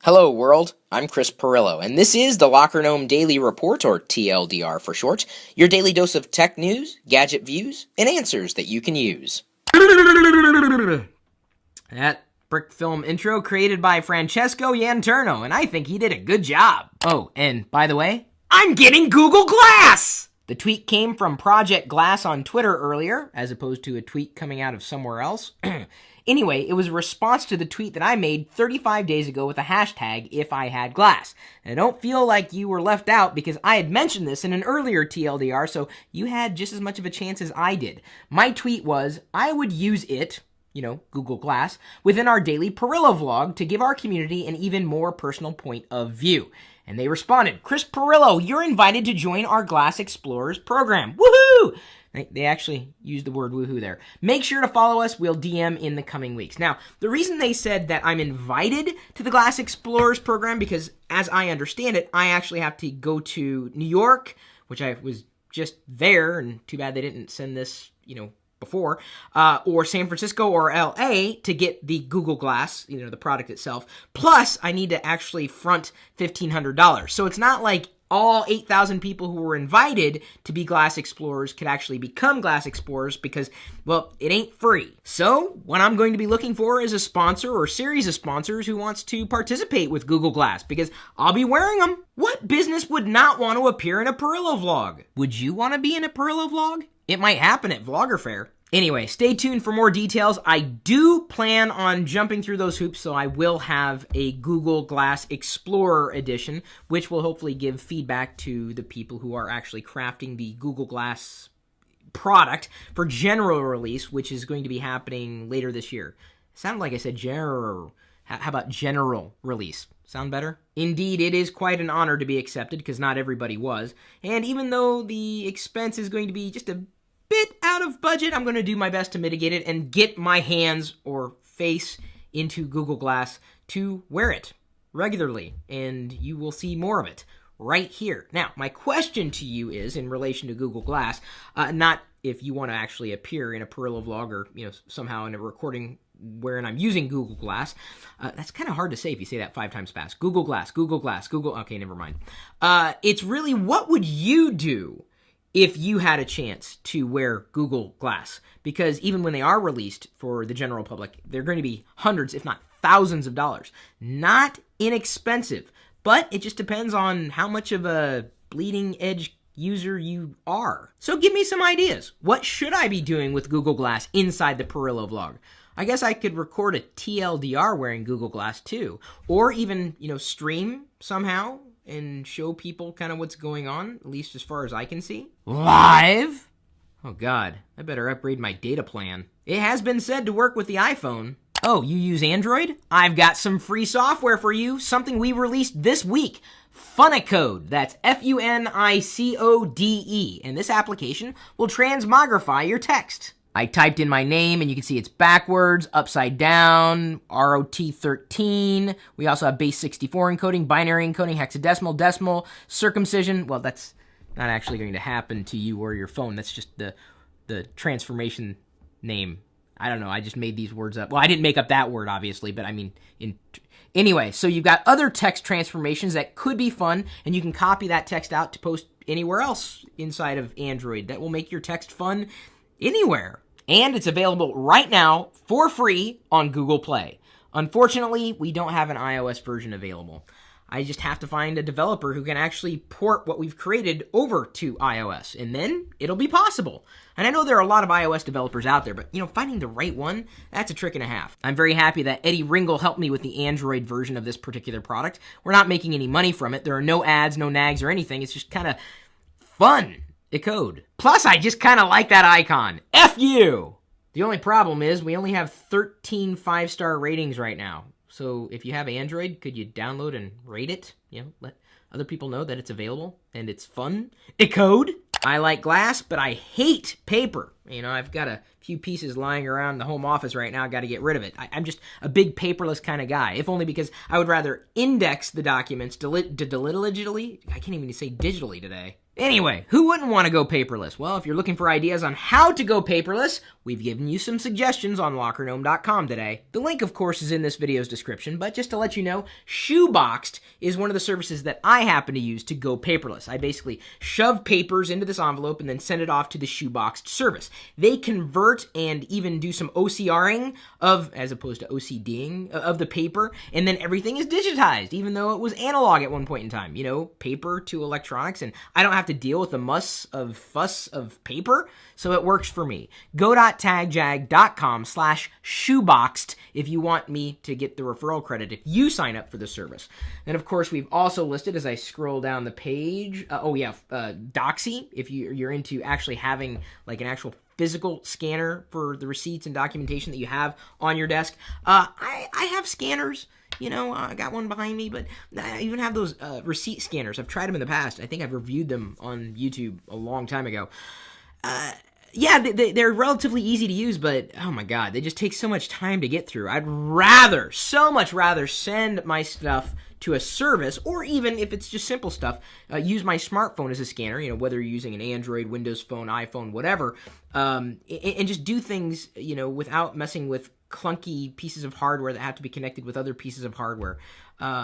Hello world, I'm Chris Pirillo, and this is the Locker Gnome Daily Report, or TLDR for short, your daily dose of tech news, gadget views, and answers that you can use. That brick film intro created by Francesco Yanturno, and I think he did a good job. Oh, and by the way, I'm getting Google Glass! The tweet came from Project Glass on Twitter earlier, as opposed to a tweet coming out of somewhere else. Anyway, it was a response to the tweet that I made 35 days ago with the hashtag #IfIHadGlass. And I don't feel like you were left out because I had mentioned this in an earlier TLDR, so you had just as much of a chance as I did. My tweet was, I would use it, Google Glass, within our daily Pirillo vlog to give our community an even more personal point of view. And they responded, Chris Pirillo, you're invited to join our Glass Explorers program. Woohoo! They actually used the word woohoo there. Make sure to follow us. We'll DM in the coming weeks. Now, the reason they said that I'm invited to the Glass Explorers program, because as I understand it, I actually have to go to New York, which I was just there, and too bad they didn't send this, before, or San Francisco or LA to get the Google Glass, the product itself. Plus, I need to actually front $1,500. So it's not like all 8,000 people who were invited to be Glass Explorers could actually become Glass Explorers because, well, it ain't free. So what I'm going to be looking for is a sponsor or series of sponsors who wants to participate with Google Glass because I'll be wearing them. What business would not want to appear in a Pirillo vlog? Would you want to be in a Pirillo vlog? It might happen at Vlogger Fair. Anyway, stay tuned for more details. I do plan on jumping through those hoops, so I will have a Google Glass Explorer edition, which will hopefully give feedback to the people who are actually crafting the Google Glass product for general release, which is going to be happening later this year. It sounded like I said general. How about general release? Sound better? Indeed, it is quite an honor to be accepted, because not everybody was. And even though the expense is going to be just a bit out of budget, I'm going to do my best to mitigate it and get my hands or face into Google Glass to wear it regularly, and you will see more of it right here. Now, my question to you is, in relation to Google Glass, not if you want to actually appear in a Pirillo vlog or, somehow in a recording wherein I'm using Google Glass. That's kind of hard to say if you say that 5 times fast. Google Glass, Google Glass, Google... Okay, never mind. It's really, what would you do if you had a chance to wear Google Glass? Because even when they are released for the general public, they're going to be hundreds, if not thousands of dollars. Not inexpensive, but it just depends on how much of a bleeding edge user you are. So give me some ideas. What should I be doing with Google Glass inside the Pirillo vlog? I guess I could record a TLDR wearing Google Glass too. Or even, stream somehow and show people kind of what's going on, at least as far as I can see. Live? Oh God, I better upgrade my data plan. It has been said to work with the iPhone. Oh, you use Android? I've got some free software for you, something we released this week. Funicode, that's Funicode, and this application will transmogrify your text. I typed in my name, and you can see it's backwards, upside down, ROT13. We also have base 64 encoding, binary encoding, hexadecimal, decimal, circumcision. Well, that's not actually going to happen to you or your phone. That's just the transformation name. I don't know. I just made these words up. Well, I didn't make up that word, obviously, but I mean... Anyway, so you've got other text transformations that could be fun, and you can copy that text out to post anywhere else inside of Android. That will make your text fun anywhere. And it's available right now for free on Google Play. Unfortunately, we don't have an iOS version available. I just have to find a developer who can actually port what we've created over to iOS, and then it'll be possible. And I know there are a lot of iOS developers out there, but, finding the right one, that's a trick and a half. I'm very happy that Eddie Ringle helped me with the Android version of this particular product. We're not making any money from it. There are no ads, no nags, or anything. It's just kind of fun. The code. Plus, I just kind of like that icon. F you! The only problem is we only have 13 5-star ratings right now. So if you have Android, could you download and rate it? Let other people know that it's available and it's fun. A code. I like glass, but I hate paper. I've got a few pieces lying around the home office right now. I've got to get rid of it. I'm just a big paperless kind of guy, if only because I would rather index the documents digitally. I can't even say digitally today. Anyway, who wouldn't want to go paperless? Well, if you're looking for ideas on how to go paperless, we've given you some suggestions on LockerGnome.com today. The link, of course, is in this video's description, but just to let you know, Shoeboxed is one of the services that I happen to use to go paperless. I basically shove papers into this envelope and then send it off to the Shoeboxed service. They convert and even do some OCRing of, as opposed to OCDing, of the paper, and then everything is digitized, even though it was analog at one point in time. You know, paper to electronics, and I don't have to deal with the fuss of paper, so it works for me. Go.tagjag.com/shoeboxed if you want me to get the referral credit if you sign up for the service. And of course, we've also listed, as I scroll down the page, Doxy, if you're into actually having like an actual physical scanner for the receipts and documentation that you have on your desk. I have scanners. You know, I got one behind me, but I even have those receipt scanners. I've tried them in the past. I think I've reviewed them on YouTube a long time ago. Yeah, they're relatively easy to use, but oh my god, they just take so much time to get through. I'd so much rather send my stuff to a service, or even if it's just simple stuff, use my smartphone as a scanner, you know, whether you're using an Android, Windows Phone, iPhone, whatever, and just do things, you know, without messing with clunky pieces of hardware that have to be connected with other pieces of hardware.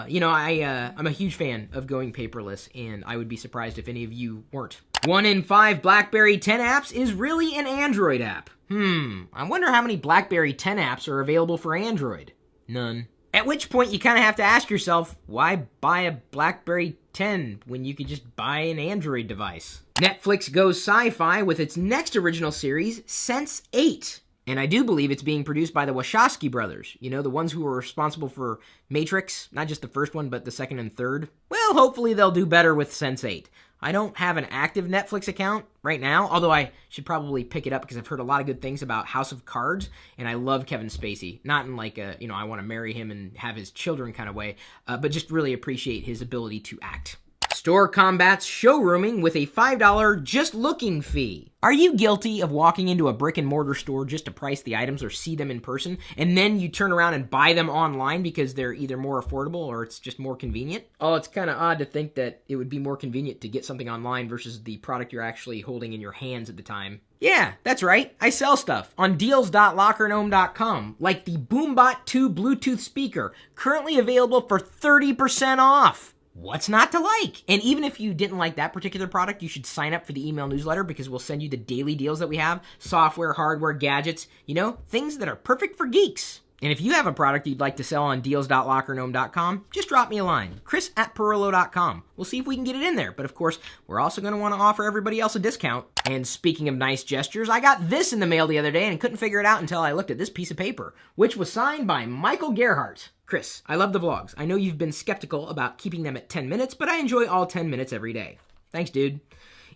You know, I'm a huge fan of going paperless, and I would be surprised if any of you weren't. 1 in 5 BlackBerry 10 apps is really an Android app. I wonder how many BlackBerry 10 apps are available for Android. None. At which point you kind of have to ask yourself, why buy a BlackBerry 10 when you could just buy an Android device? Netflix goes sci-fi with its next original series, Sense8. And I do believe it's being produced by the Wachowski brothers. You know, the ones who were responsible for Matrix, not just the first one, but the second and third. Well, hopefully they'll do better with Sense8. I don't have an active Netflix account right now, although I should probably pick it up because I've heard a lot of good things about House of Cards, and I love Kevin Spacey. Not in like a, you know, I want to marry him and have his children kind of way, but just really appreciate his ability to act. Store combats showrooming with a $5 just looking fee. Are you guilty of walking into a brick and mortar store just to price the items or see them in person, and then you turn around and buy them online because they're either more affordable or it's just more convenient? Oh, it's kind of odd to think that it would be more convenient to get something online versus the product you're actually holding in your hands at the time. Yeah, that's right. I sell stuff on deals.lockergnome.com, like the Boombot 2 Bluetooth speaker, currently available for 30% off. What's not to like? And even if you didn't like that particular product, you should sign up for the email newsletter because we'll send you the daily deals that we have, software, hardware, gadgets, you know, things that are perfect for geeks. And if you have a product you'd like to sell on deals.lockergnome.com, just drop me a line, chris@perillo.com. We'll see if we can get it in there. But of course, we're also going to want to offer everybody else a discount. And speaking of nice gestures, I got this in the mail the other day and couldn't figure it out until I looked at this piece of paper, which was signed by Michael Gerhardt. Chris, I love the vlogs. I know you've been skeptical about keeping them at 10 minutes, but I enjoy all 10 minutes every day. Thanks, dude.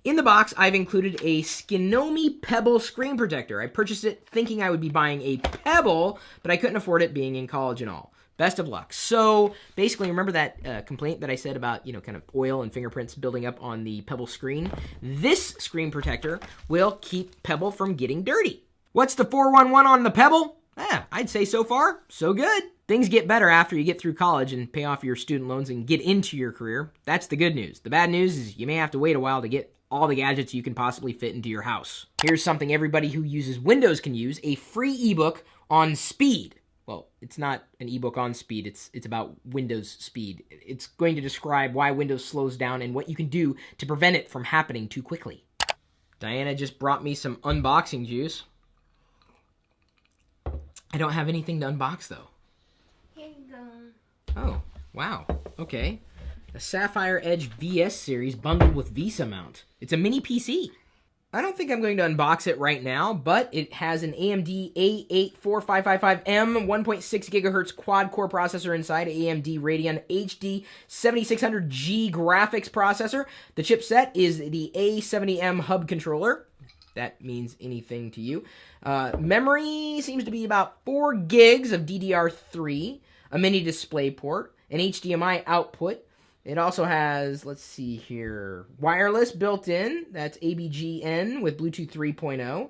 In the box, I've included a Skinomi Pebble screen protector. I purchased it thinking I would be buying a Pebble, but I couldn't afford it being in college and all. Best of luck. So basically, remember that complaint that I said about, you know, kind of oil and fingerprints building up on the Pebble screen? This screen protector will keep Pebble from getting dirty. What's the 411 on the Pebble? I'd say so far, so good. Things get better after you get through college and pay off your student loans and get into your career. That's the good news. The bad news is you may have to wait a while to get all the gadgets you can possibly fit into your house. Here's something everybody who uses Windows can use, a free ebook on speed. Well, it's not an ebook on speed, it's about Windows speed. It's going to describe why Windows slows down and what you can do to prevent it from happening too quickly. Diana just brought me some unboxing juice. I don't have anything to unbox, though. Here you go. Oh, wow. Okay. A Sapphire Edge VS series bundled with Visa mount. It's a mini PC. I don't think I'm going to unbox it right now, but it has an AMD A84555M 1.6 gigahertz quad-core processor inside, AMD Radeon HD 7600G graphics processor. The chipset is the A70M hub controller. That means anything to you. Memory seems to be about 4 gigs of DDR3, a mini display port, an HDMI output. It also has, let's see here, wireless built in. That's ABGN with Bluetooth 3.0,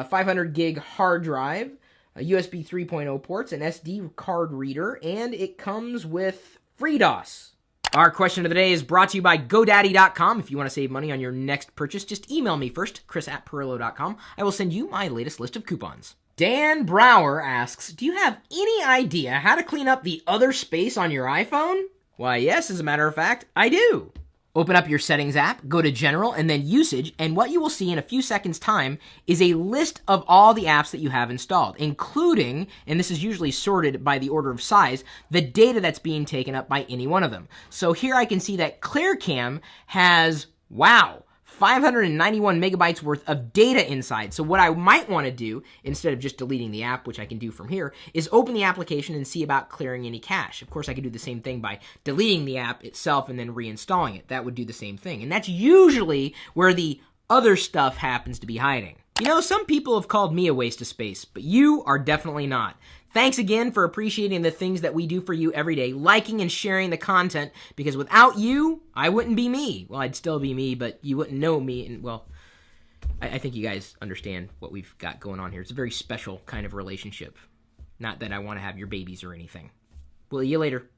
500 gig hard drive, USB 3.0 ports, an SD card reader, and it comes with FreeDOS. Our question of the day is brought to you by GoDaddy.com. If you want to save money on your next purchase, just email me first, chris@pirillo.com. I will send you my latest list of coupons. Dan Brower asks, do you have any idea how to clean up the other space on your iPhone? Why, yes, as a matter of fact, I do. Open up your Settings app, go to General, and then Usage, and what you will see in a few seconds' time is a list of all the apps that you have installed, including, and this is usually sorted by the order of size, the data that's being taken up by any one of them. So here I can see that ClearCam has, wow, 591 megabytes worth of data inside. So what I might want to do, instead of just deleting the app, which I can do from here, is open the application and see about clearing any cache. Of course, I could do the same thing by deleting the app itself and then reinstalling it. That would do the same thing. And that's usually where the other stuff happens to be hiding. You know, some people have called me a waste of space, but you are definitely not. Thanks again for appreciating the things that we do for you every day, liking and sharing the content, because without you, I wouldn't be me. Well, I'd still be me, but you wouldn't know me, and well, I think you guys understand what we've got going on here. It's a very special kind of relationship. Not that I want to have your babies or anything. Well, see you later.